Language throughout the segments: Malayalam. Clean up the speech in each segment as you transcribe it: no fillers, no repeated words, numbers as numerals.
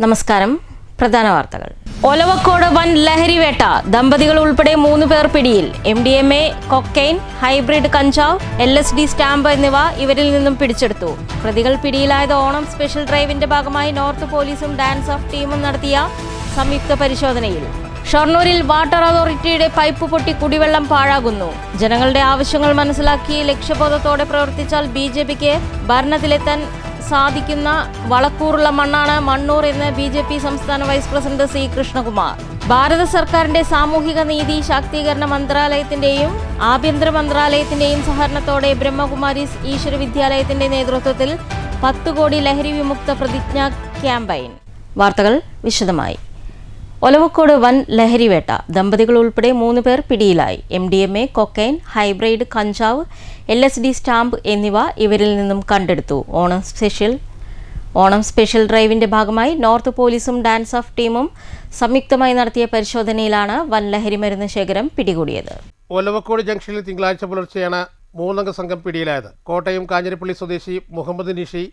നമസ്കാരം. പ്രധാന വാർത്തകൾ. ഒലവക്കോട് വൻ ലഹരിവേട്ട. ദമ്പതികൾ ഉൾപ്പെടെ 3 പേർ പിടിയിൽ. MDMA, കൊക്കൈൻ, ഹൈബ്രിഡ് കഞ്ചാവ്, LSD സ്റ്റാമ്പ് എന്നിവ ഇവരിൽ നിന്നും പിടിച്ചെടുത്തു. പ്രതികൾ പിടിയിലായത് ഓണം സ്പെഷ്യൽ ഡ്രൈവിന്റെ ഭാഗമായി നോർത്ത് പോലീസും ഡാൻസ് ഓഫ് ടീമും നടത്തിയ സംയുക്ത പരിശോധനയിൽ. ഷൊർണൂരിൽ വാട്ടർ അതോറിറ്റിയുടെ പൈപ്പ് പൊട്ടി കുടിവെള്ളം പാഴാകുന്നു. ജനങ്ങളുടെ ആവശ്യങ്ങൾ മനസ്സിലാക്കി ലക്ഷ്യബോധത്തോടെ പ്രവർത്തിച്ചാൽ BJPക്ക് ഭരണത്തിലെത്താൻ സാധിക്കുന്ന വളക്കൂറുള്ള മണ്ണാണ് മണ്ണൂർ എന്ന് BJP സംസ്ഥാന വൈസ് പ്രസിഡന്റ് C. കൃഷ്ണകുമാർ. ഭാരത സർക്കാരിന്റെ സാമൂഹിക നീതി ശാക്തീകരണ മന്ത്രാലയത്തിന്റെയും ആഭ്യന്തര മന്ത്രാലയത്തിന്റെയും സഹകരണത്തോടെ ബ്രഹ്മകുമാരീസ് ഈശ്വര വിദ്യാലയത്തിന്റെ നേതൃത്വത്തിൽ 10 കോടി ലഹരി വിമുക്ത പ്രതിജ്ഞാ ക്യാമ്പയിൻ. വാർത്തകൾ വിശദമായി. ഒലവക്കോട് വൻ ലഹരിവേട്ട. ദമ്പതികൾ ഉൾപ്പെടെ 3 പേർ പിടിയിലായി. MDMA, കൊക്കൈൻ, ഹൈബ്രിഡ് കഞ്ചാവ്, LSD സ്റ്റാമ്പ് എന്നിവ ഇവരിൽ നിന്നും കണ്ടെടുത്തു. ഓണം സ്പെഷ്യൽ ഡ്രൈവിന്റെ ഭാഗമായി നോർത്ത് പോലീസും ഡാൻസ് ഓഫ് ടീമും സംയുക്തമായി നടത്തിയ പരിശോധനയിലാണ് വൻ ലഹരിമരുന്ന് ശേഖരം പിടികൂടിയത്. ഒലവക്കോട് ജംഗ്ഷനിൽ തിങ്കളാഴ്ച പുലർച്ചെയാണ് 3 അംഗ സംഘം പിടിയിലായത്. കോട്ടയം കാഞ്ഞിരപ്പള്ളി സ്വദേശി മുഹമ്മദ് നിഷി,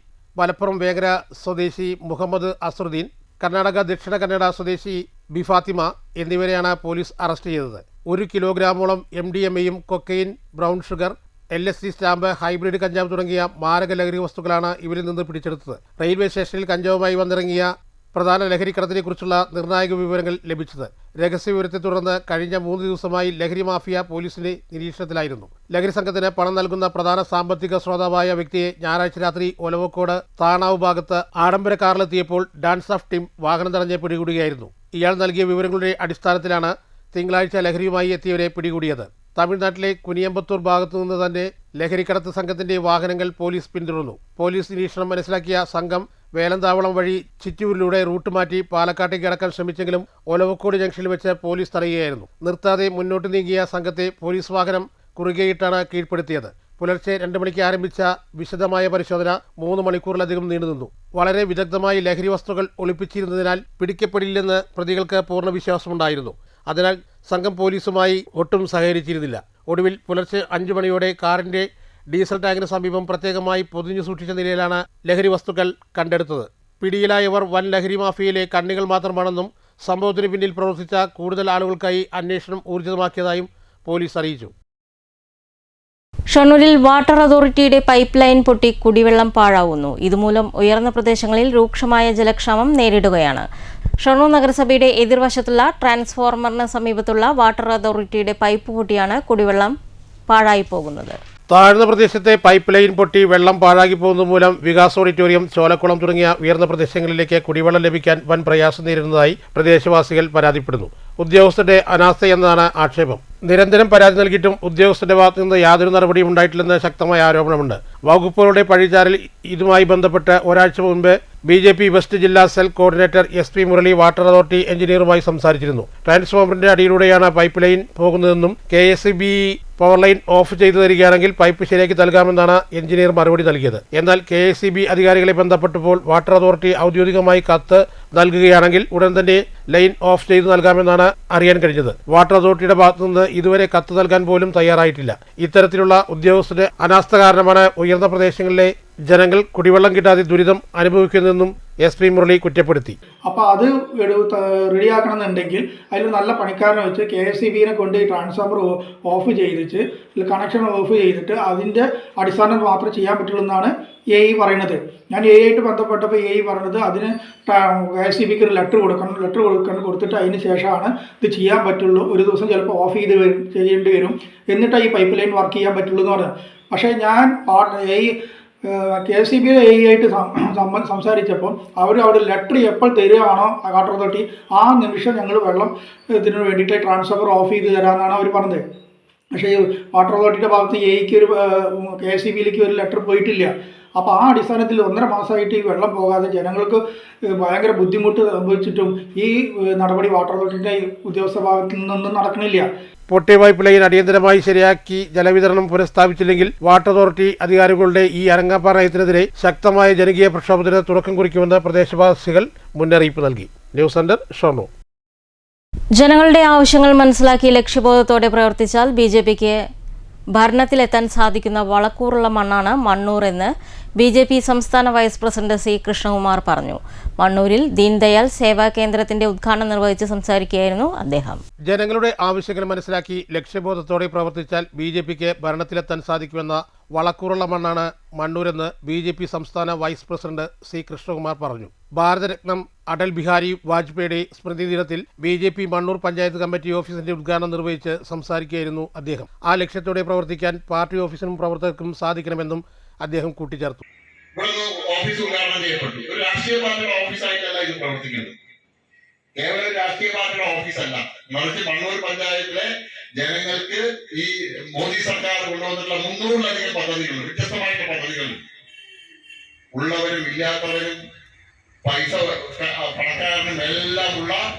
മലപ്പുറം വേങ്ങര സ്വദേശി മുഹമ്മദ് അസറുദ്ദീൻ, കർണാടക ദക്ഷിണ കന്നഡ സ്വദേശി ബിഫാത്തിമ എന്നിവരെയാണ് പോലീസ് അറസ്റ്റ് ചെയ്തത്. 1 കിലോഗ്രാമോളം MDMAയും cocaine, brown sugar, LSD stamp, hybrid കഞ്ചാവ് തുടങ്ങിയ മാരക ലഹരി വസ്തുക്കളാണ് ഇവരിൽ നിന്ന് പിടിച്ചെടുത്തത്. റെയിൽവേ സ്റ്റേഷനിൽ കഞ്ചാവുമായി വന്നിറങ്ങിയ പ്രധാന ലഹരിക്കടത്തിനെക്കുറിച്ചുള്ള നിർണായക വിവരങ്ങൾ ലഭിച്ചത്. രഹസ്യവിവരത്തെ തുടർന്ന് കഴിഞ്ഞ 3 ദിവസമായി ലഹരി മാഫിയ പോലീസിന്റെ നിരീക്ഷണത്തിലായിരുന്നു. ലഹരി സംഘത്തിന് പണം നൽകുന്ന പ്രധാന സാമ്പത്തിക സ്രോതാവായ വ്യക്തിയെ ഞായറാഴ്ച രാത്രി ഒലവക്കോട് താണാവ് ഭാഗത്ത് ആഡംബര കാറിലെത്തിയപ്പോൾ ഡാൻസ് ഓഫ് ടീം വാഹനം തടഞ്ഞ് പിടികൂടുകയായിരുന്നു. ഇയാൾ നൽകിയ വിവരങ്ങളുടെ അടിസ്ഥാനത്തിലാണ് തിങ്കളാഴ്ച ലഹരിയുമായി എത്തിയവരെ പിടികൂടിയത്. തമിഴ്നാട്ടിലെ കുനിയമ്പത്തൂർ ഭാഗത്തു നിന്ന് തന്നെ ലഹരിക്കടത്ത് സംഘത്തിന്റെ വാഹനങ്ങൾ പോലീസ് പിന്തുടർന്നു. പോലീസ് നിരീക്ഷണം മനസ്സിലാക്കിയ സംഘം വേലന്താവളം വഴി ചിറ്റൂരിലൂടെ റൂട്ട് മാറ്റി പാലക്കാട്ടേക്ക് കടക്കാൻ ശ്രമിച്ചെങ്കിലും ഒലവക്കോട് ജംഗ്ഷനിൽ വെച്ച് പോലീസ് തടയുകയായിരുന്നു. നിർത്താതെ മുന്നോട്ട് നീങ്ങിയ സംഘത്തെ പോലീസ് വാഹനം കുറുകെയിട്ടാണ് കീഴ്പ്പെടുത്തിയത്. പുലർച്ചെ 2 മണിക്ക് ആരംഭിച്ച വിശദമായ പരിശോധന 3 മണിക്കൂറിലധികം നീണ്ടുനിന്നു. വളരെ വിദഗ്ധമായി ലഹരി വസ്തുക്കൾ ഒളിപ്പിച്ചിരുന്നതിനാൽ പിടിക്കപ്പെടില്ലെന്ന് പ്രതികൾക്ക് പൂർണ്ണ വിശ്വാസമുണ്ടായിരുന്നു. അതിനാൽ സംഘം പോലീസുമായി ഒട്ടും സഹകരിച്ചിരുന്നില്ല. ഒടുവിൽ പുലർച്ചെ 5 മണിയോടെ കാറിന്റെ ഡീസൽ ടാങ്കിന് സമീപം പ്രത്യേകമായി പൊതിഞ്ഞു സൂക്ഷിച്ച നിലയിലാണ് ലഹരി വസ്തുക്കൾ കണ്ടെടുത്തത്. പിടിയിലായവർ വൻ ലഹരി മാഫിയയിലെ കണ്ണികൾ മാത്രമാണെന്നും സംഭവത്തിന് പിന്നിൽ പ്രവർത്തിച്ച കൂടുതൽ ആളുകൾക്കായി അന്വേഷണം ഊർജിതമാക്കിയതായും പോലീസ് അറിയിച്ചു. ഷൊർണൂരിൽ വാട്ടർ അതോറിറ്റിയുടെ പൈപ്പ് ലൈൻ പൊട്ടി കുടിവെള്ളം പാഴാവുന്നു. ഇതുമൂലം ഉയർന്ന പ്രദേശങ്ങളിൽ രൂക്ഷമായ ജലക്ഷാമം നേരിടുകയാണ്. ഷൊർണൂർ നഗരസഭയുടെ എതിർവശത്തുള്ള ട്രാൻസ്ഫോർമറിന് സമീപത്തുള്ള വാട്ടർ അതോറിറ്റിയുടെ പൈപ്പ് പൊട്ടിയാണ് കുടിവെള്ളം പാഴായി പോകുന്നത്. താഴ്ന്ന പ്രദേശത്തെ പൈപ്പ് ലൈൻ പൊട്ടി വെള്ളം പാഴാക്കി പോകുന്നത് മൂലം വികാസ് ഓഡിറ്റോറിയം, ചോലക്കുളം തുടങ്ങിയ ഉയർന്ന പ്രദേശങ്ങളിലേക്ക് കുടിവെള്ളം ലഭിക്കാൻ വൻ പ്രയാസം നേരിടുന്നതായി പ്രദേശവാസികൾ പരാതിപ്പെടുന്നു. ഉദ്യോഗസ്ഥരുടെ അനാസ്ഥയെന്നാണ് ആക്ഷേപം. നിരന്തരം പരാതി നൽകിയിട്ടും ഉദ്യോഗസ്ഥരുടെ ഭാഗത്തു നിന്ന് യാതൊരു നടപടിയും ഉണ്ടായിട്ടില്ലെന്ന് ശക്തമായ ആരോപണമുണ്ട്. വകുപ്പുകളുടെ പഴിചാരൽ ഇതുമായി ബന്ധപ്പെട്ട് ഒരാഴ്ച മുൻപ് BJP വെസ്റ്റ് ജില്ലാ cell coordinator SP Murali water authority എഞ്ചിനീയറുമായി സംസാരിച്ചിരുന്നു. ട്രാൻസ്ഫോമറിന്റെ അടിയിലൂടെയാണ് പൈപ്പ് ലൈൻ പോകുന്നതെന്നും KSEB പവർ ലൈൻ ഓഫ് ചെയ്തു തരികയാണെങ്കിൽ പൈപ്പ് ശരിയാക്കി നൽകാമെന്നാണ് എഞ്ചിനീയർ മറുപടി നൽകിയത്. എന്നാൽ KSEB അധികാരികളെ ബന്ധപ്പെട്ടപ്പോൾ വാട്ടർ അതോറിറ്റി ഔദ്യോഗികമായി കത്ത് നൽകുകയാണെങ്കിൽ ഉടൻ തന്നെ ലൈൻ ഓഫ് ചെയ്തു നൽകാമെന്നാണ് അറിയാൻ കഴിഞ്ഞത്. വാട്ടർ അതോറിറ്റിയുടെ ഭാഗത്തുനിന്ന് ഇതുവരെ കത്ത് നൽകാൻ പോലും തയ്യാറായിട്ടില്ല. ഇത്തരത്തിലുള്ള ഉദ്യോഗസ്ഥരുടെ അനാസ്ഥ കാരണമാണ് ഉയർന്ന പ്രദേശങ്ങളിലെ ജനങ്ങൾ കുടിവെള്ളം കിട്ടാതെ ദുരിതം അനുഭവിക്കുന്നതെന്നും SP മുരളി കുറ്റപ്പെടുത്തി. അപ്പോൾ അത് റെഡിയാക്കണമെന്നുണ്ടെങ്കിൽ അതിൽ നല്ല പണിക്കാരനെ വെച്ച് KSEBനെ കൊണ്ട് ഈ ട്രാൻസ്ഫോമർ ഓഫ് ചെയ്തിട്ട് കണക്ഷൻ ഓഫ് ചെയ്തിട്ട് അതിൻ്റെ അടിസ്ഥാനത്തിൽ മാത്രമേ ചെയ്യാൻ പറ്റുള്ളൂ എന്നാണ് AE പറയുന്നത്. ഞാൻ AE ആയിട്ട് ബന്ധപ്പെട്ടപ്പോൾ AE പറയുന്നത് അതിന് KSEBക്ക് ഒരു ലെറ്റർ കൊടുത്തിട്ട് അതിന് ശേഷമാണ് ഇത് ചെയ്യാൻ പറ്റുള്ളൂ. ഒരു ദിവസം ചിലപ്പോൾ ഓഫ് ചെയ്യേണ്ടി വരും, എന്നിട്ട് ഈ പൈപ്പ് ലൈൻ വർക്ക് ചെയ്യാൻ പറ്റുള്ളൂ എന്ന് പറഞ്ഞു. പക്ഷേ ഞാൻ KSEB AE ആയിട്ട് സംസാരിച്ചപ്പോൾ അവർ അവിടെ ലെറ്റർ എപ്പോൾ തരികയാണോ വാട്ടർ അതോറിറ്റി ആ നിമിഷം ഞങ്ങൾ വെള്ളം ഇതിന് വേണ്ടിയിട്ട് ട്രാൻസ്ഫോമർ ഓഫ് ചെയ്ത് തരാമെന്നാണ് അവർ പറഞ്ഞത്. പക്ഷേ വാട്ടർ അതോറിറ്റിയുടെ ഭാഗത്ത് AEക്ക് ഒരു KSEBയിലേക്ക് ഒരു ലെറ്റർ പോയിട്ടില്ല. അപ്പോൾ ആ അടിസ്ഥാനത്തിൽ 1.5 മാസമായിട്ട് ഈ വെള്ളം പോകാതെ ജനങ്ങൾക്ക് ഭയങ്കര ബുദ്ധിമുട്ട് സംഭവിച്ചിട്ടും ഈ നടപടി വാട്ടർ അതോറിറ്റിയുടെ ഉദ്യോഗസ്ഥ ഭാഗത്തു നിന്നൊന്നും നടക്കണില്ല. പൊട്ടിയ പൈപ്പ് ലൈൻ അടിയന്തരമായി ശരിയാക്കി ജലവിതരണം പുനഃസ്ഥാപിച്ചില്ലെങ്കിൽ വാട്ടർ അതോറിറ്റി അധികാരികളുടെ ഈ അരങ്ങാപ്പാറ നയത്തിനെതിരെ ശക്തമായ ജനകീയ പ്രക്ഷോഭത്തിന് തുടക്കം കുറിക്കുമെന്ന് പ്രദേശവാസികൾ മുന്നറിയിപ്പ് നൽകി. News centre, Shoranur. ജനങ്ങളുടെ ആവശ്യങ്ങൾ മനസ്സിലാക്കി ലക്ഷ്യബോധത്തോടെ പ്രവർത്തിച്ചാൽ BJPക്ക് ഭരണത്തിലെത്താൻ സാധിക്കുന്ന വളക്കൂറുള്ള മണ്ണാണ് മണ്ണൂർ എന്ന് BJP സംസ്ഥാന വൈസ് പ്രസിഡന്റ് C. കൃഷ്ണകുമാർ പറഞ്ഞു. മണ്ണൂരിൽ ദീൻദയാൽ സേവാ കേന്ദ്രത്തിന്റെ ഉദ്ഘാടനം നിർവഹിച്ച് സംസാരിക്കുകയായിരുന്നു അദ്ദേഹം. ജനങ്ങളുടെ ആവശ്യങ്ങൾ മനസ്സിലാക്കി ലക്ഷ്യബോധത്തോടെ പ്രവർത്തിച്ചാൽ BJPക്ക് ഭരണത്തിലെത്താൻ സാധിക്കുമെന്ന വളക്കൂറുള്ള മണ്ണാണ് മണ്ണൂരെന്ന് BJP സംസ്ഥാന വൈസ് പ്രസിഡന്റ് C. കൃഷ്ണകുമാർ പറഞ്ഞു. ഭാരതരത്നം അടൽ ബിഹാരി വാജ്പേയിയുടെ സ്മൃതി ദിനത്തിൽ BJP മണ്ണൂർ പഞ്ചായത്ത് കമ്മിറ്റി ഓഫീസിന്റെ ഉദ്ഘാടനം നിർവഹിച്ച് സംസാരിക്കുകയായിരുന്നു അദ്ദേഹം. ആ ലക്ഷ്യത്തോടെ പ്രവർത്തിക്കാൻ പാർട്ടി ഓഫീസിനും പ്രവർത്തകർക്കും സാധിക്കണമെന്നും അദ്ദേഹം കൂട്ടിച്ചേർത്തു. ഓഫീസ് ഉദ്ഘാടനം ചെയ്യപ്പെട്ടു. ഒരു രാഷ്ട്രീയ പാർട്ടിയുടെ ഓഫീസായിട്ടല്ല ഇത് പ്രവർത്തിക്കുന്നത്. കേവലം രാഷ്ട്രീയ പാർട്ടിയുടെ ഓഫീസല്ല, മറിച്ച് മണ്ണൂർ പഞ്ചായത്തിലെ ജനങ്ങൾക്ക് ഈ മോദി സർക്കാർ കൊണ്ടുവന്നിട്ടുള്ള 300-ലധികം പദ്ധതികളുണ്ട്. വ്യത്യസ്തമായിട്ടുള്ള പദ്ധതികളുണ്ട്. ഉള്ളവരും ഇല്ലാത്തവരും പൈസ പണക്കാരനും എല്ലാം ഉള്ള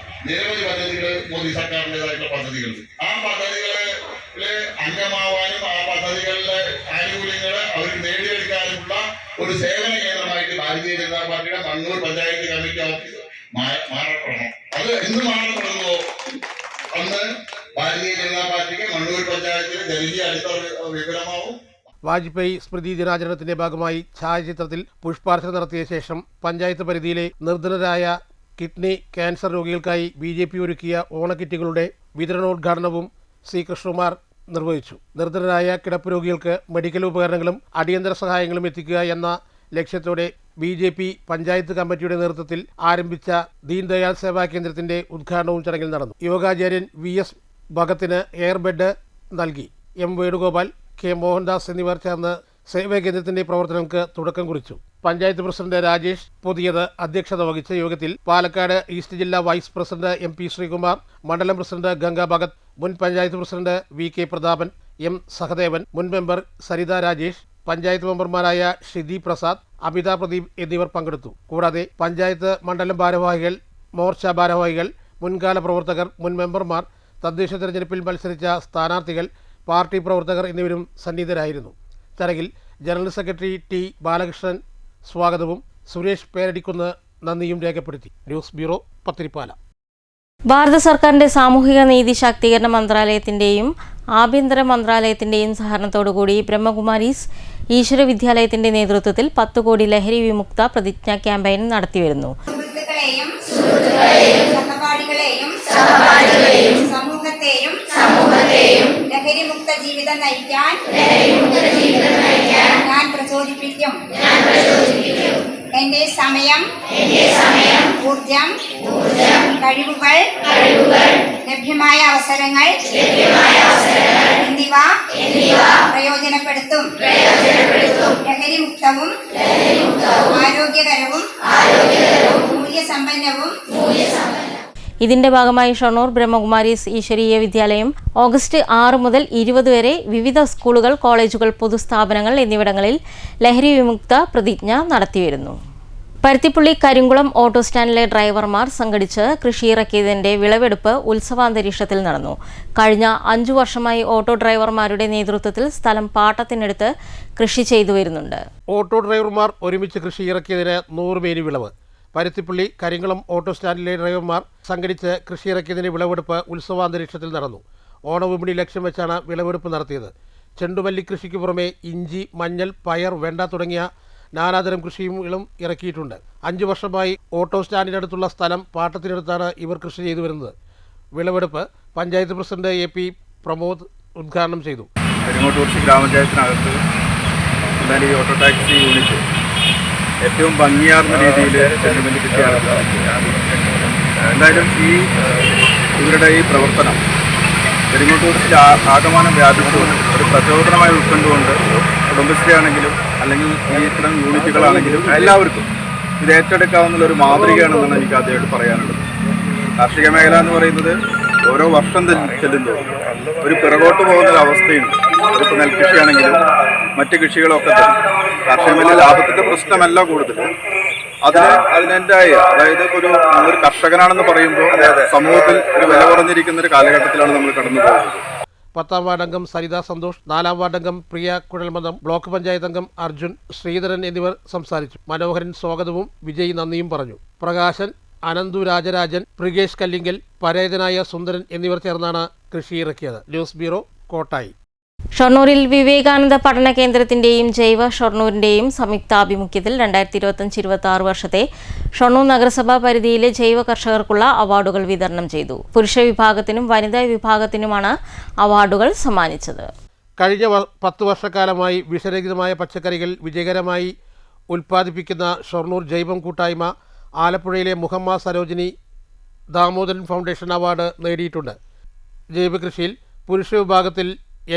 നിരവധി പദ്ധതികൾ മോദി സർക്കാരിൻ്റെതായിട്ടുള്ള പദ്ധതികളുണ്ട്. ആ പദ്ധതികളില് അംഗമാവാനും ആ പദ്ധതികളിലെ ആനുകൂല്യങ്ങൾ അവർക്ക് നേടിയെടുക്കാനുമുള്ള ഒരു സേവന കേന്ദ്രമായിട്ട് ഭാരതീയ ജനതാ പാർട്ടിയുടെ മണ്ണൂർ പഞ്ചായത്ത് കമ്മിറ്റി ഓഫീസ് മാറപ്പെടണം. അത് എന്ന് മാറപ്പെടുന്നുവോ അന്ന് ഭാരതീയ ജനതാ പാർട്ടിക്ക് മണ്ണൂർ പഞ്ചായത്തിന് ജനകീയ അടിത്തറ വിപുലമാവും. വാജ്പേയി സ്മൃതി ദിനാചരണത്തിന്റെ ഭാഗമായി ഛായാചിത്രത്തിൽ പുഷ്പാർച്ചന നടത്തിയ ശേഷം പഞ്ചായത്ത് പരിധിയിലെ നിർധനരായ കിഡ്നി ക്യാൻസർ രോഗികൾക്കായി BJP ഒരുക്കിയ ഓണക്കിറ്റുകളുടെ വിതരണോദ്ഘാടനവും C. കൃഷ്ണകുമാർ നിർവഹിച്ചു. നിർധനരായ കിടപ്പ് രോഗികൾക്ക് മെഡിക്കൽ ഉപകരണങ്ങളും അടിയന്തര സഹായങ്ങളും എത്തിക്കുക എന്ന ലക്ഷ്യത്തോടെ BJP പഞ്ചായത്ത് കമ്മിറ്റിയുടെ നേതൃത്വത്തിൽ ആരംഭിച്ച ദീൻദയാൽ സേവാ കേന്ദ്രത്തിന്റെ ഉദ്ഘാടനവും ചടങ്ങിൽ നടന്നു. യോഗാചാര്യൻ VS ഭഗത്തിന് എയർ ബെഡ് നൽകി. M. വേണുഗോപാൽ, K. മോഹൻദാസ് എന്നിവർ ചേർന്ന് സേവാ കേന്ദ്രത്തിന്റെ പ്രവർത്തനങ്ങൾക്ക് തുടക്കം കുറിച്ചു. പഞ്ചായത്ത് പ്രസിഡന്റ് രാജേഷ് പുതിയത് അധ്യക്ഷത വഹിച്ച യോഗത്തിൽ പാലക്കാട് ഈസ്റ്റ് ജില്ലാ വൈസ് പ്രസിഡന്റ് MP. ശ്രീകുമാർ, മണ്ഡലം പ്രസിഡന്റ് ഗംഗാ ഭഗത്, മുൻ panchayat president VK. Prathapan, M. Sahadevan, മുൻ മെമ്പർ സരിത രാജേഷ്, പഞ്ചായത്ത് മെമ്പർമാരായ ഷിതി പ്രസാദ്, അമിത പ്രദീപ് എന്നിവർ പങ്കെടുത്തു. കൂടാതെ പഞ്ചായത്ത് മണ്ഡലം ഭാരവാഹികൾ, മോർച്ച ഭാരവാഹികൾ, മുൻകാല പ്രവർത്തകർ, മുൻ മെമ്പർമാർ, തദ്ദേശ തെരഞ്ഞെടുപ്പിൽ മത്സരിച്ച സ്ഥാനാർത്ഥികൾ, പാർട്ടി പ്രവർത്തകർ എന്നിവരും സന്നിഹിതരായിരുന്നു. ചടങ്ങിൽ ജനറൽ സെക്രട്ടറി T. ബാലകൃഷ്ണൻ സ്വാഗതവും സുരേഷ് പേരടിക്കുന്ന് നന്ദിയും രേഖപ്പെടുത്തി. News bureau, Pathiripala. ഭാരത സർക്കാരിന്റെ സാമൂഹിക നീതി ശാക്തീകരണ മന്ത്രാലയത്തിന്റെയും ആഭ്യന്തര മന്ത്രാലയത്തിന്റെയും സഹകരണത്തോടുകൂടി ബ്രഹ്മകുമാരീസ് ഈശ്വര വിദ്യാലയത്തിന്റെ നേതൃത്വത്തിൽ 10 കോടി ലഹരി വിമുക്ത പ്രതിജ്ഞാ ക്യാമ്പയിൻ നടത്തിവരുന്നു. സമൂഹത്തെയും ലഹരിമുക്ത ജീവിതം നയിക്കാൻ ഞാൻ പ്രചോദിപ്പിക്കും. എന്റെ സമയം, ഊർജം, കഴിവുകൾ, ലഭ്യമായ അവസരങ്ങൾ എന്നിവ പ്രയോജനപ്പെടുത്തും. ലഹരിമുക്തവും ആരോഗ്യകരവും മൂല്യസമ്പന്നവും. ഇതിന്റെ ഭാഗമായി ഷൊർണൂർ ബ്രഹ്മകുമാരീസ് ഈശ്വരീയ വിദ്യാലയം ഓഗസ്റ്റ് 6 മുതൽ 20 വരെ വിവിധ സ്കൂളുകൾ, കോളേജുകൾ, പൊതുസ്ഥാപനങ്ങൾ എന്നിവിടങ്ങളിൽ ലഹരി വിമുക്ത പ്രതിജ്ഞ നടത്തിവരുന്നു. പരുത്തിപ്പുള്ളി കരിങ്കുളം ഓട്ടോ സ്റ്റാൻഡിലെ ഡ്രൈവർമാർ സംഘടിച്ച് കൃഷിയിറക്കിയതിന്റെ വിളവെടുപ്പ് ഉത്സവാന്തരീക്ഷത്തിൽ നടന്നു. കഴിഞ്ഞ 5 വർഷമായി ഓട്ടോ ഡ്രൈവർമാരുടെ നേതൃത്വത്തിൽ സ്ഥലം പാട്ടത്തിനെടുത്ത് കൃഷി ചെയ്തു വരുന്നുണ്ട്. ഓട്ടോ ഡ്രൈവർമാർ ഒരുമിച്ച് കൃഷിയിറക്കിയതിന് 100 മേനി വിളവ്. പരുത്തിപ്പള്ളി കരിങ്കുളം ഓട്ടോ സ്റ്റാൻഡിലെ ഡ്രൈവർമാർ സംഘടിച്ച് കൃഷിയിറക്കിയതിന്റെ വിളവെടുപ്പ് ഉത്സവാന്തരീക്ഷത്തിൽ നടന്നു. ഓണവിപണി ലക്ഷ്യം വെച്ചാണ് വിളവെടുപ്പ് നടത്തിയത്. ചെണ്ടുമല്ലി കൃഷിക്ക് പുറമെ ഇഞ്ചി, മഞ്ഞൾ, പയർ, വെണ്ട തുടങ്ങിയ നാനാതരം കൃഷികളും ഇറക്കിയിട്ടുണ്ട്. 5 വർഷമായി ഓട്ടോ സ്റ്റാൻഡിനടുത്തുള്ള സ്ഥലം പാട്ടത്തിനടുത്താണ് ഇവർ കൃഷി ചെയ്തു വരുന്നത്. വിളവെടുപ്പ് പഞ്ചായത്ത് പ്രസിഡന്റ് AP. പ്രമോദ് ഉദ്ഘാടനം ചെയ്തു. കരിങ്ങോട്ടൂർശി ഗ്രാമപഞ്ചായത്തിനകത്ത് ഈ ഓട്ടോ ടാക്സി യൂണിറ്റ് ഏറ്റവും ഭംഗിയാർന്ന രീതിയിൽ ചെണ്ടുമല്ലി കൃഷി നടത്തുകയാണ്. എന്തായാലും ഇവരുടെ ഈ പ്രവർത്തനം കരിങ്ങോട്ടൂർശിൽ ആകമാനം വ്യാപിച്ചുകൊണ്ട് ഒരു പ്രചോദനമായി ഉൾക്കൊണ്ടുകൊണ്ട് കുടുംബശ്രീ ആണെങ്കിലും അല്ലെങ്കിൽ ഈ ഇത്തരം യൂണിറ്റുകളാണെങ്കിലും എല്ലാവർക്കും ഇത് ഏറ്റെടുക്കാവുന്ന ഒരു മാതൃകയാണെന്നാണ് എനിക്ക് ആദ്യമായിട്ട് പറയാനുള്ളത്. കാർഷിക മേഖല എന്ന് പറയുന്നത് ഓരോ വർഷം ചെല്ലുമ്പോൾ ഒരു പിറകോട്ട് പോകുന്നൊരു അവസ്ഥയുണ്ട്. അതിപ്പോൾ നെൽകൃഷിയാണെങ്കിലും മറ്റ് കൃഷികളൊക്കെ തന്നെ കാർഷിക മേഖല ലാഭത്തിൻ്റെ പ്രശ്നമല്ല കൂടുതൽ, അതിനെന്തായ അതായത് ഒരു കർഷകനാണെന്ന് പറയുമ്പോൾ സമൂഹത്തിൽ ഒരു വില കുറഞ്ഞിരിക്കുന്ന ഒരു കാലഘട്ടത്തിലാണ് നമ്മൾ കടന്നു പോകുന്നത്. 10ാം വാർഡംഗം സരിത സന്തോഷ്, 4ാം വാർഡംഗം പ്രിയ കുഴൽമന്ദം, ബ്ലോക്ക് പഞ്ചായത്ത് അംഗം അർജുൻ, ശ്രീധരൻ എന്നിവർ സംസാരിച്ചു. മനോഹരൻ സ്വാഗതവും വിജയ് നന്ദിയും പറഞ്ഞു. പ്രകാശൻ, അനന്തു രാജരാജൻ, പ്രികേഷ് കല്ലിങ്കൽ, പരേതനായ സുന്ദരൻ എന്നിവർ ചേർന്നാണ് കൃഷിയിറക്കിയത്. News bureau, Kottayi. ഷൊർണൂരിൽ വിവേകാനന്ദ പഠന കേന്ദ്രത്തിന്റെയും ജൈവ ഷൊർണൂരിന്റെയും സംയുക്താഭിമുഖ്യത്തിൽ 2025-26 വർഷത്തെ ഷൊർണൂർ നഗരസഭാ പരിധിയിലെ ജൈവ കർഷകർക്കുള്ള അവാർഡുകൾ വിതരണം ചെയ്തു. പുരുഷ വിഭാഗത്തിനും വനിതാ വിഭാഗത്തിനുമാണ് അവാർഡുകൾ സമ്മാനിച്ചത്. കഴിഞ്ഞ 10 വർഷക്കാലമായി വിഷരഹിതമായ പച്ചക്കറികൾ വിജയകരമായി ഉൽപ്പാദിപ്പിക്കുന്ന ഷൊർണൂർ ജൈവം കൂട്ടായ്മ ആലപ്പുഴയിലെ മുഹമ്മ സരോജിനി ദാമോദരൻ ഫൗണ്ടേഷൻ അവാർഡ് നേടിയിട്ടുണ്ട്. ജൈവകൃഷിയിൽ പുരുഷ വിഭാഗത്തിൽ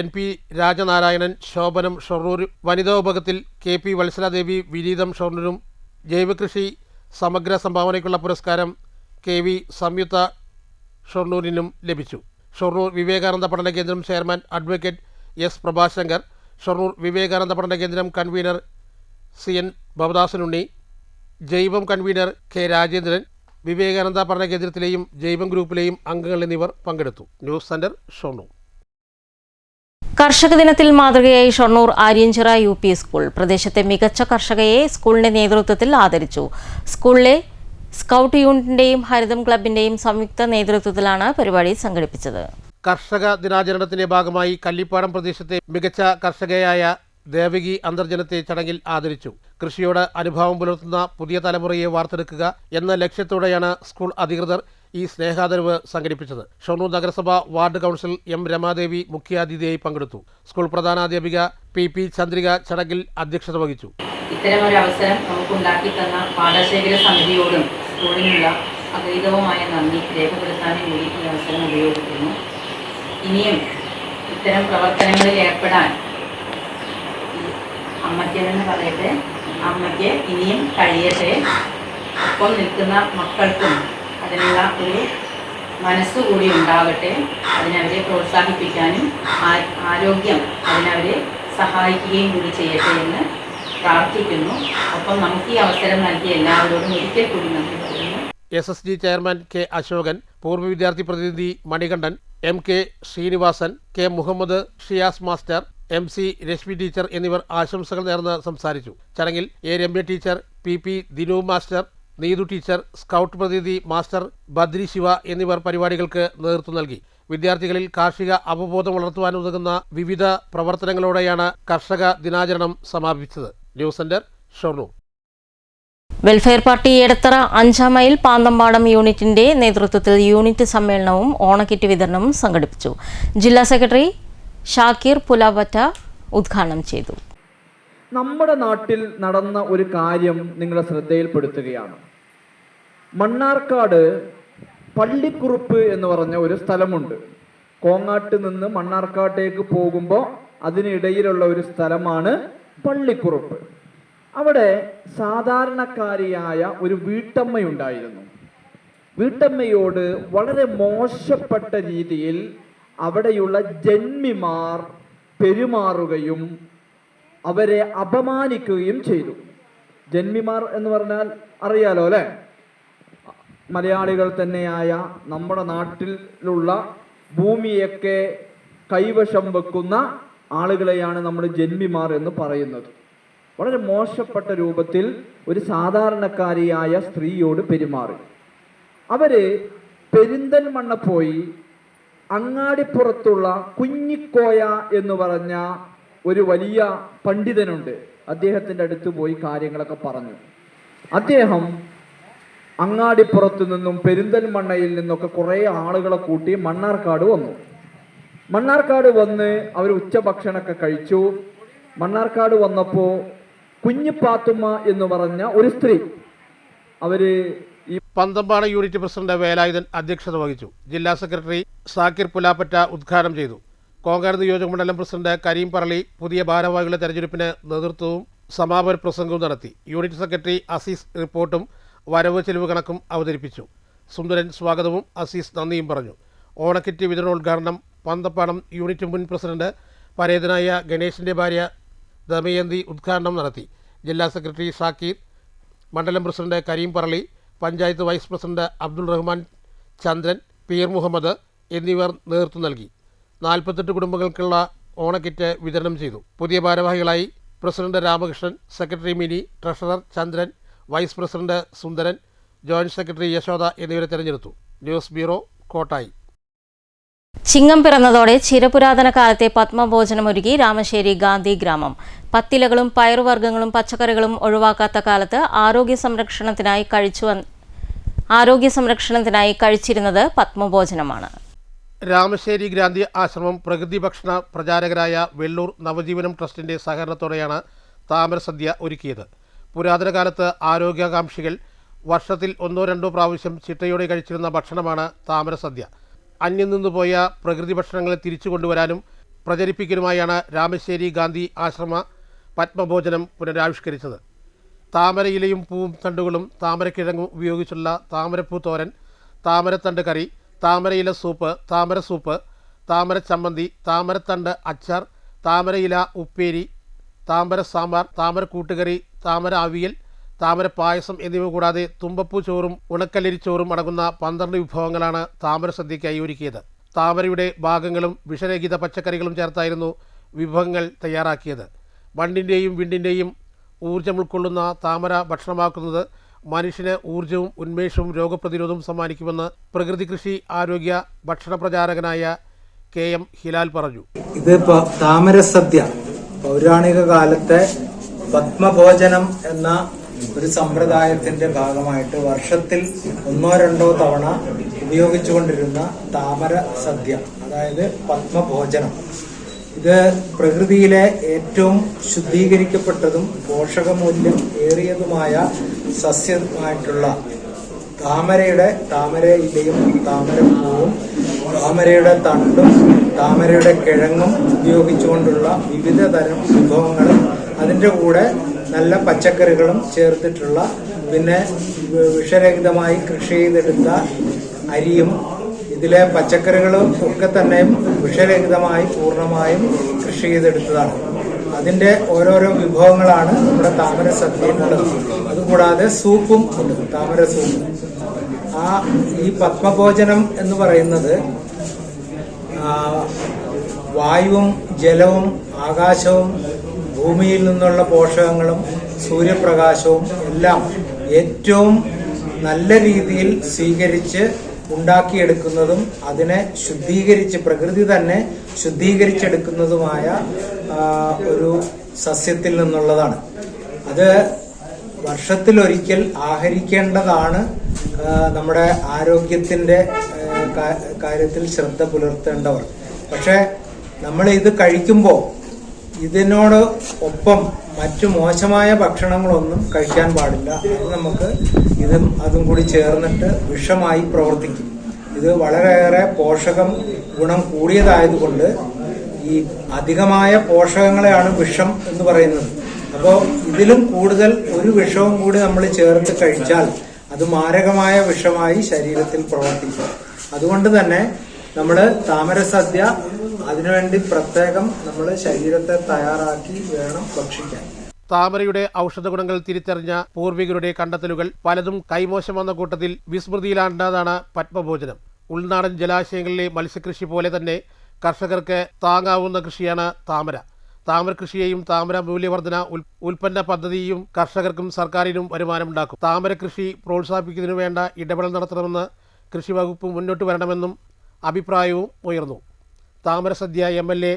NP രാജനാരായണൻ ശോഭനം ഷൊർണൂർ, വനിതാ വിഭാഗത്തിൽ KP വത്സലാദേവി വിനീതം ഷൊർണൂരും, ജൈവകൃഷി സമഗ്ര സംഭാവനയ്ക്കുള്ള പുരസ്കാരം KV സംയുക്ത ഷൊർണൂരിനും ലഭിച്ചു. ഷൊർണൂർ വിവേകാനന്ദ പഠന കേന്ദ്രം chairman advocate S Prabhashankar, Shoranur Vivekananda പഠന കേന്ദ്രം കൺവീനർ CN ഭവദാസനുണ്ണി, ജൈവം കൺവീനർ K രാജേന്ദ്രൻ, വിവേകാനന്ദ പഠന കേന്ദ്രത്തിലെയും ജൈവം ഗ്രൂപ്പിലെയും അംഗങ്ങൾ എന്നിവർ പങ്കെടുത്തു. News centre Shoranur. കർഷക ദിനത്തിൽ മാതൃകയായി ഷൊർണൂർ ആര്യഞ്ചിറ UP സ്കൂൾ പ്രദേശത്തെ മികച്ച കർഷകയെ സ്കൂളിന്റെ നേതൃത്വത്തിൽ ആദരിച്ചു. സ്കൂളിലെ സ്കൗട്ട് യൂണിറ്റിന്റെയും ഹരിതം ക്ലബിന്റെയും സംയുക്ത നേതൃത്വത്തിലാണ് പരിപാടി സംഘടിപ്പിച്ചത്. കർഷക ദിനാചരണത്തിന്റെ ഭാഗമായി കല്ലിപ്പാടം പ്രദേശത്തെ മികച്ച കർഷകയായ ദേവകി അന്തർജനത്തെ ചടങ്ങിൽ ആദരിച്ചു. കൃഷിയോട് അനുഭാവം പുലർത്തുന്ന പുതിയ തലമുറയെ വാർത്തെടുക്കുക എന്ന ലക്ഷ്യത്തോടെയാണ് സ്കൂൾ അധികൃതർ ഈ സ്നേഹാദരവ് സംഘടിപ്പിച്ചത്. ഷൊർണൂർ നഗരസഭ വാർഡ് കൗൺസിൽ M രമാദേവി മുഖ്യാതിഥിയായി പങ്കെടുത്തു. സ്കൂൾ പ്രധാനാധ്യാപിക PP ചന്ദ്രിക ചടങ്ങിൽ അധ്യക്ഷത വഹിച്ചു. ഇത്തരമൊരു അവസരം നമുക്കുണ്ടാക്കി തന്ന പാടശേഖര സമിതിയോടും സ്കൂളിനുള്ള അഗൈതവുമായ നന്ദി രേഖപ്പെടുത്താനും കൂടി ഈ അവസരം ഉപയോഗിക്കുന്നു. ഇനിയും ഇത്തരം പ്രവർത്തനങ്ങളിൽ ഏർപ്പെടാൻ അമ്മയ്ക്കെന്ന് പറയട്ടെ, അമ്മയ്ക്ക് ഇനിയും കഴിയട്ടെ. ഒപ്പം നിൽക്കുന്ന മക്കൾക്കും അതിനുള്ള ഒരു മനസ്സുകൂടി ഉണ്ടാകട്ടെ. അതിനവരെ പ്രോത്സാഹിപ്പിക്കാനും ആരോഗ്യം അതിനവരെ സഹായിക്കുകയും കൂടി ചെയ്യട്ടെ എന്ന് പ്രാർത്ഥിക്കുന്നു. ഒപ്പം നമുക്ക് ഈ അവസരം നൽകിയ എല്ലാവരോടും ഒരിക്കൽ കൂടി നന്ദി പറയുന്നു. SSG ചെയർമാൻ K അശോകൻ, പൂർവ്വ വിദ്യാർത്ഥി പ്രതിനിധി Manikandan, MK Srinivasan, K Muhammad, Shiyas master, MC Reshmi teacher എന്നിവർ ആശംസകൾ നേർന്ന് സംസാരിച്ചു. ചടങ്ങിൽ A Ramya teacher, PP Dinu master, Neethu teacher, scout പ്രതിനിധി മാസ്റ്റർ ബദ്രി ശിവ എന്നിവർ പരിപാടികൾക്ക് നേതൃത്വം നൽകി. വിദ്യാർത്ഥികളിൽ കാർഷിക അവബോധം വളർത്തുവാനുതകുന്ന വിവിധ പ്രവർത്തനങ്ങളോടെയാണ് കർഷക ദിനാചരണം സമാപിച്ചത്. News centre Shoranur. Welfare party Edathara 5 mile Panthampadam യൂണിറ്റിന്റെ നേതൃത്വത്തിൽ യൂണിറ്റ് സമ്മേളനവും ഓണക്കിറ്റ് വിതരണവും സംഘടിപ്പിച്ചു. ജില്ലാ സെക്രട്ടറി ഷാക്കിർ പുലാവറ്റ ഉദ്ഘാടനം ചെയ്തു. നമ്മുടെ നാട്ടിൽ നടന്ന ഒരു കാര്യം നിങ്ങളെ ശ്രദ്ധയിൽപ്പെടുത്തുകയാണ്. മണ്ണാർക്കാട് പള്ളിക്കുറുപ്പ് എന്ന് പറഞ്ഞ ഒരു സ്ഥലമുണ്ട്. കോങ്ങാട്ട് നിന്ന് മണ്ണാർക്കാട്ടേക്ക് പോകുമ്പോൾ അതിനിടയിലുള്ള ഒരു സ്ഥലമാണ് പള്ളിക്കുറുപ്പ്. അവിടെ സാധാരണക്കാരിയായ ഒരു വീട്ടമ്മയുണ്ടായിരുന്നു. വീട്ടമ്മയോട് വളരെ മോശപ്പെട്ട രീതിയിൽ അവിടെയുള്ള ജന്മിമാർ പെരുമാറുകയും അവരെ അപമാനിക്കുകയും ചെയ്തു. ജന്മിമാർ എന്ന് പറഞ്ഞാൽ അറിയാലോ അല്ലേ? മലയാളികൾ തന്നെയായ നമ്മുടെ നാട്ടിലുള്ള ഭൂമിയൊക്കെ കൈവശം വെക്കുന്ന ആളുകളെയാണ് നമ്മൾ ജന്മിമാർ എന്ന് പറയുന്നത്. വളരെ മോശപ്പെട്ട രൂപത്തിൽ ഒരു സാധാരണക്കാരിയായ സ്ത്രീയോട് പെരുമാറി. അവര് പെരിന്തൽമണ്ണ പോയി അങ്ങാടിപ്പുറത്തുള്ള കുഞ്ഞിക്കോയ എന്ന് പറഞ്ഞ ഒരു വലിയ പണ്ഡിതനുണ്ട്. അദ്ദേഹത്തിൻ്റെ അടുത്ത് പോയി കാര്യങ്ങളൊക്കെ പറഞ്ഞു. അദ്ദേഹം അങ്ങാടിപ്പുറത്തു നിന്നും പെരിന്തൽമണ്ണയിൽ നിന്നൊക്കെ കുറേ ആളുകളെ കൂട്ടി മണ്ണാർക്കാട് വന്നു. മണ്ണാർക്കാട് വന്ന് അവർ ഉച്ചഭക്ഷണമൊക്കെ കഴിച്ചു. മണ്ണാർക്കാട് വന്നപ്പോൾ കുഞ്ഞിപ്പാത്തുമ്മ എന്ന് പറഞ്ഞ ഒരു സ്ത്രീ, അവര് ഈ പന്തമ്പാടം യൂണിറ്റ് പ്രസിഡന്റ് വേലായുധൻ അധ്യക്ഷത വഹിച്ചു. ജില്ലാ സെക്രട്ടറി സാക്കിർ പുലാപ്പറ്റ ഉദ്ഘാടനം ചെയ്തു. കോങ്ങാട് നിയോജക മണ്ഡലം പ്രസിഡന്റ് കരീം പറളി പുതിയ ഭാരവാഹികളുടെ തെരഞ്ഞെടുപ്പിന് നേതൃത്വവും സമാപന പ്രസംഗവും നടത്തി. യൂണിറ്റ് സെക്രട്ടറി അസീസ് റിപ്പോർട്ടും വരവ് ചെലവ് കണക്കും അവതരിപ്പിച്ചു. സുന്ദരൻ സ്വാഗതവും അസീസ് നന്ദിയും പറഞ്ഞു. ഓണക്കിറ്റ് വിതരണോദ്ഘാടനം പന്തപ്പാടം യൂണിറ്റ് മുൻ പ്രസിഡന്റ് പരേതനായ ഗണേശിൻ്റെ ഭാര്യ ദമയന്തി ഉദ്ഘാടനം നടത്തി. ജില്ലാ സെക്രട്ടറി ഷാക്കീർ, മണ്ഡലം president Karim Parali, panchayat vice president Abdul Rahman Chandran, Peer Muhammad എന്നിവർ നേതൃത്വം നൽകി. 48 കുടുംബങ്ങൾക്കുള്ള ഓണക്കിറ്റ് വിതരണം ചെയ്തു. പുതിയ ഭാരവാഹികളായി president Ramakrishnan, secretary Mini, treasurer Chandran, vice president Sundaran, joint secretary Yashoda എന്നിവരെ തെരഞ്ഞെടുത്തു. News bureau, Kottayi. ചിങ്ങം പിറന്നതോടെ ചിരപുരാതന കാലത്തെ പത്മഭോജനമൊരുക്കി രാമശ്ശേരി ഗാന്ധി ഗ്രാമം. പത്തിലകളും പയറുവർഗ്ഗങ്ങളും പച്ചക്കറികളും ഒഴിവാക്കാത്ത കാലത്ത് ആരോഗ്യ സംരക്ഷണത്തിനായി കഴിച്ചിരുന്നത് പത്മഭോജനമാണ്. രാമശ്ശേരി ഗാന്ധി ആശ്രമം പ്രകൃതി ഭക്ഷണ പ്രചാരകരായ വെള്ളൂർ നവജീവനം ട്രസ്റ്റിന്റെ സഹകരണത്തോടെയാണ് താമരസദ്യ ഒരുക്കിയത്. പുരാതന കാലത്ത് ആരോഗ്യാകാംക്ഷികൾ വർഷത്തിൽ 1-2 പ്രാവശ്യം ചിട്ടയോടെ കഴിച്ചിരുന്ന ഭക്ഷണമാണ് താമരസദ്യ. അന്യം നിന്നുപോയ പ്രകൃതി ഭക്ഷണങ്ങളെ തിരിച്ചു കൊണ്ടുവരാനും പ്രചരിപ്പിക്കാനുമായാണ് രാമശ്ശേരി ഗാന്ധി ആശ്രമ പത്മഭോജനം പുനരാവിഷ്കരിച്ചത്. താമരയിലയും പൂവും തണ്ടുകളും താമരക്കിഴങ്ങും ഉപയോഗിച്ചുള്ള താമരപ്പൂ തോരൻ, താമരത്തണ്ട് കറി, താമരയില സൂപ്പ്, താമര സൂപ്പ്, താമര ചമ്മന്തി, താമരത്തണ്ട് അച്ചാർ, താമരയില ഉപ്പേരി, താമര സാമ്പാർ, താമര കൂട്ടുകറി, താമര അവിയൽ, താമര പായസം എന്നിവ കൂടാതെ തുമ്പപ്പൂ ചോറും ഉണക്കലരിച്ചോറും അടങ്ങുന്ന 12 വിഭവങ്ങളാണ് താമര സദ്യയ്ക്കായി ഒരുക്കിയത്. താമരയുടെ ഭാഗങ്ങളും വിഷരഹിത പച്ചക്കറികളും ചേർത്തായിരുന്നു വിഭവങ്ങൾ തയ്യാറാക്കിയത്. മണ്ണിൻ്റെയും വിണ്ടിൻ്റെയും ഊർജ്ജം ഉൾക്കൊള്ളുന്ന താമര ഭക്ഷണമാക്കുന്നത് മനുഷ്യന് ഊർജ്ജവും ഉന്മേഷവും രോഗപ്രതിരോധവും സമ്മാനിക്കുമെന്ന് പ്രകൃതി കൃഷി ആരോഗ്യ ഭക്ഷണ പ്രചാരകനായ KM ഹിലാൽ പറഞ്ഞു. ഇത് താമരസദ്യ പൗരാണിക കാലത്തെ പത്മഭോജനം എന്ന ഒരു സമ്പ്രദായത്തിന്റെ ഭാഗമായിട്ട് വർഷത്തിൽ 1-2 തവണ ഉപയോഗിച്ചുകൊണ്ടിരുന്ന താമര സദ്യ, അതായത് പത്മഭോജനം. ഇത് പ്രകൃതിയിലെ ഏറ്റവും ശുദ്ധീകരിക്കപ്പെട്ടതും പോഷകമൂല്യം ഏറിയതുമായ സസ്യമായിട്ടുള്ള താമരയിലയും താമരപ്പൂവും താമരയുടെ തണ്ടും താമരയുടെ കിഴങ്ങും ഉപയോഗിച്ചുകൊണ്ടുള്ള വിവിധ തരം വിഭവങ്ങളും അതിൻ്റെ കൂടെ നല്ല പച്ചക്കറികളും ചേർത്തിട്ടുള്ള, പിന്നെ വിഷരഹിതമായി കൃഷി ചെയ്തെടുത്ത അരിയും ഇതിലെ പച്ചക്കറികളും ഒക്കെ തന്നെ വിഷരഹിതമായി പൂർണ്ണമായും കൃഷി ചെയ്തെടുത്തതാണ്. അതിൻ്റെ ഓരോരോ വിഭവങ്ങളാണ് നമ്മുടെ താമര സദ്യയിലുള്ളത്. അതുകൂടാതെ സൂപ്പും ഉണ്ട്, താമര സൂപ്പ്. ഈ പത്മഭോജനം എന്ന് പറയുന്നത് വായുവും ജലവും ആകാശവും ഭൂമിയിൽ നിന്നുള്ള പോഷകങ്ങളും സൂര്യപ്രകാശവും എല്ലാം ഏറ്റവും നല്ല രീതിയിൽ സ്വീകരിച്ച് ഉണ്ടാക്കിയെടുക്കുന്നതും അതിനെ ശുദ്ധീകരിച്ച് പ്രകൃതി തന്നെ ശുദ്ധീകരിച്ചെടുക്കുന്നതുമായ ഒരു സസ്യത്തിൽ നിന്നുള്ളതാണ്. അത് വർഷത്തിലൊരിക്കൽ ആഹരിക്കേണ്ടതാണ്. നമ്മുടെ ആരോഗ്യത്തിൻ്റെ കാര്യത്തിൽ ശ്രദ്ധ പുലർത്തേണ്ടവർ. പക്ഷേ നമ്മൾ ഇത് കഴിക്കുമ്പോൾ ഇതിനോട് ഒപ്പം മറ്റു മോശമായ ഭക്ഷണങ്ങളൊന്നും കഴിക്കാൻ പാടില്ല. അത് നമുക്ക് അതും കൂടി ചേർന്നിട്ട് വിഷമായി പ്രവർത്തിക്കും. ഇത് വളരെയേറെ പോഷകം ഗുണം കൂടിയതായതുകൊണ്ട് ഈ അധികമായ പോഷകങ്ങളെയാണ് വിഷം എന്ന് പറയുന്നത്. അപ്പോൾ ഇതിലും കൂടുതൽ ഒരു വിഷവും കൂടി നമ്മൾ ചേർത്ത് കഴിച്ചാൽ അത് മാരകമായ വിഷമായി ശരീരത്തിൽ പ്രവർത്തിക്കും. അതുകൊണ്ട് തന്നെ നമ്മൾ താമരസദ്യ അതിനുവേണ്ടി പ്രത്യേകം നമ്മൾ ശരീരത്തെ തയ്യാറാക്കി വേണം ഭക്ഷിക്കാൻ. താമരയുടെ ഔഷധ ഗുണങ്ങൾ തിരിച്ചറിഞ്ഞ പൂർവികരുടെ കണ്ടെത്തലുകൾ പലതും കൈമോശം വന്ന കൂട്ടത്തിൽ വിസ്മൃതിയിലാണ്ടതാണ് പത്മഭോജനം. ഉൾനാടൻ ജലാശയങ്ങളിലെ മത്സ്യകൃഷി പോലെ തന്നെ കർഷകർക്ക് താങ്ങാവുന്ന കൃഷിയാണ് താമര. താമര കൃഷിയെയും താമര മൂല്യവർദ്ധന ഉൽപ്പന്ന പദ്ധതിയും കർഷകർക്കും സർക്കാരിനും വരുമാനമുണ്ടാക്കും. താമര കൃഷി പ്രോത്സാഹിപ്പിക്കുന്നതിനു വേണ്ട ഇടപെടൽ നടത്തണമെന്ന് കൃഷി വകുപ്പ് മുന്നോട്ട് വരണമെന്നും അഭിപ്രായവും ഉയർന്നു. താമരസദ്യ MLA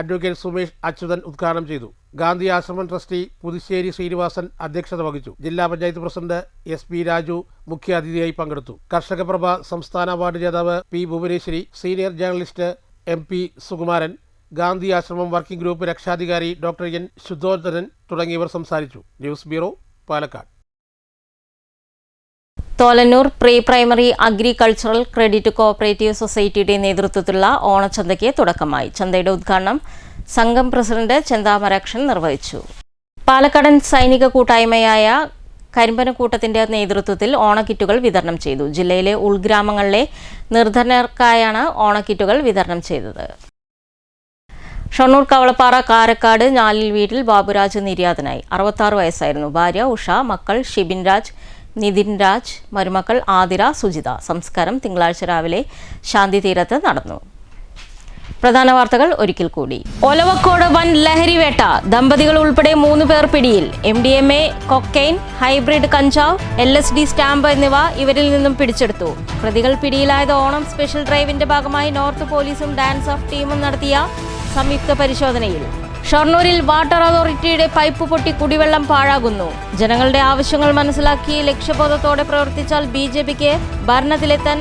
അഡ്വക്കേറ്റ് സുമേഷ് അച്യുതൻ ഉദ്ഘാടനം ചെയ്തു. ഗാന്ധി ആശ്രമം ട്രസ്റ്റി പുതുശ്ശേരി ശ്രീനിവാസൻ അധ്യക്ഷത വഹിച്ചു. ജില്ലാ പഞ്ചായത്ത് പ്രസിഡന്റ് SP രാജു മുഖ്യാതിഥിയായി പങ്കെടുത്തു. കർഷകപ്രഭ സംസ്ഥാന അവാർഡ് ജേതാവ് P Bhuvaneshwari, senior journalist MP Sukumaran, Gandhi ആശ്രമം വർക്കിംഗ് ഗ്രൂപ്പ് രക്ഷാധികാരി Dr. N. ശുദ്ധോധനൻ തുടങ്ങിയവർ സംസാരിച്ചു. News bureau, Palakkad. Tholannur pre primary agricultural credit cooperative സൊസൈറ്റിയുടെ നേതൃത്വത്തിലുള്ള ഓണച്ചന്തയ്ക്ക് തുടക്കമായി. ചന്തയുടെ ഉദ്ഘാടനം സംഘം പ്രസിഡന്റ് ചെന്താമരാക്ഷൻ നിർവഹിച്ചു. പാലക്കാടൻ സൈനിക കൂട്ടായ്മയായ കരിമ്പനക്കൂട്ടത്തിന്റെ നേതൃത്വത്തിൽ ഓണക്കിറ്റുകൾ വിതരണം ചെയ്തു. ജില്ലയിലെ ഉൾഗ്രാമങ്ങളിലെ നിർധനർക്കായാണ് ഓണക്കിറ്റുകൾ വിതരണം ചെയ്തത്. ഷൊർണൂർ കവളപ്പാറ കാരക്കാട് ഞാലിൽ വീട്ടിൽ ബാബുരാജ് നിര്യാതനായി. 66 വയസ്സായിരുന്നു. ഭാര്യ ഉഷ, മക്കൾ ഷിബിൻ രാജ്, നിതിൻ രാജ്, മരുമക്കൾ ആതിര, സുജിത. സംസ്കാരം തിങ്കളാഴ്ച രാവിലെ ശാന്തി തീരത്ത് നടന്നു. പ്രധാന വാർത്തകൾ ഒരിക്കൽ കൂടി. ഒലവക്കോട് വൻ ലഹരിവേട്ട, ദമ്പതികൾ ഉൾപ്പെടെ 3 പേർ പിടിയിൽ. MDMA, കൊക്കൈൻ, ഹൈബ്രിഡ് കഞ്ചാവ്, LSD സ്റ്റാമ്പ് എന്നിവ ഇവരിൽ നിന്നും പിടിച്ചെടുത്തു. പ്രതികൾ പിടിയിലായത് ഓണം സ്പെഷ്യൽ ഡ്രൈവിന്റെ ഭാഗമായി നോർത്ത് പോലീസും ഡാൻസ് ഓഫ് ടീമും നടത്തിയ സംയുക്ത പരിശോധനയിൽ. ഷൊർണൂരിൽ വാട്ടർ അതോറിറ്റിയുടെ പൈപ്പ് പൊട്ടി കുടിവെള്ളം പാഴാകുന്നു. ജനങ്ങളുടെ ആവശ്യങ്ങൾ മനസ്സിലാക്കി ലക്ഷ്യബോധത്തോടെ പ്രവർത്തിച്ചാൽ BJPക്ക് ഭരണത്തിലെത്താൻ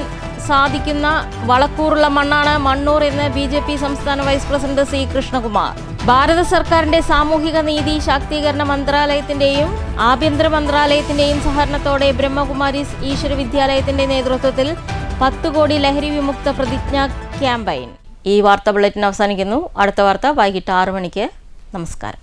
സാധിക്കുന്ന വളക്കൂറുള്ള മണ്ണാണ് മണ്ണൂർ എന്ന് BJP സംസ്ഥാന വൈസ് പ്രസിഡന്റ് C. കൃഷ്ണകുമാർ. ഭാരത സർക്കാരിന്റെ സാമൂഹിക നീതി ശാക്തീകരണ മന്ത്രാലയത്തിന്റെയും ആഭ്യന്തര മന്ത്രാലയത്തിന്റെയും സഹകരണത്തോടെ ബ്രഹ്മകുമാരീസ് ഈശ്വര വിദ്യാലയത്തിന്റെ നേതൃത്വത്തിൽ 10 കോടി ലഹരി വിമുക്ത പ്രതിജ്ഞാ ക്യാമ്പയിൻ. ഈ വാർത്താ ബുള്ളറ്റിൻ അവസാനിക്കുന്നു. അടുത്ത വാർത്ത വൈകിട്ട് 6 മണിക്ക്. നമസ്കാരം.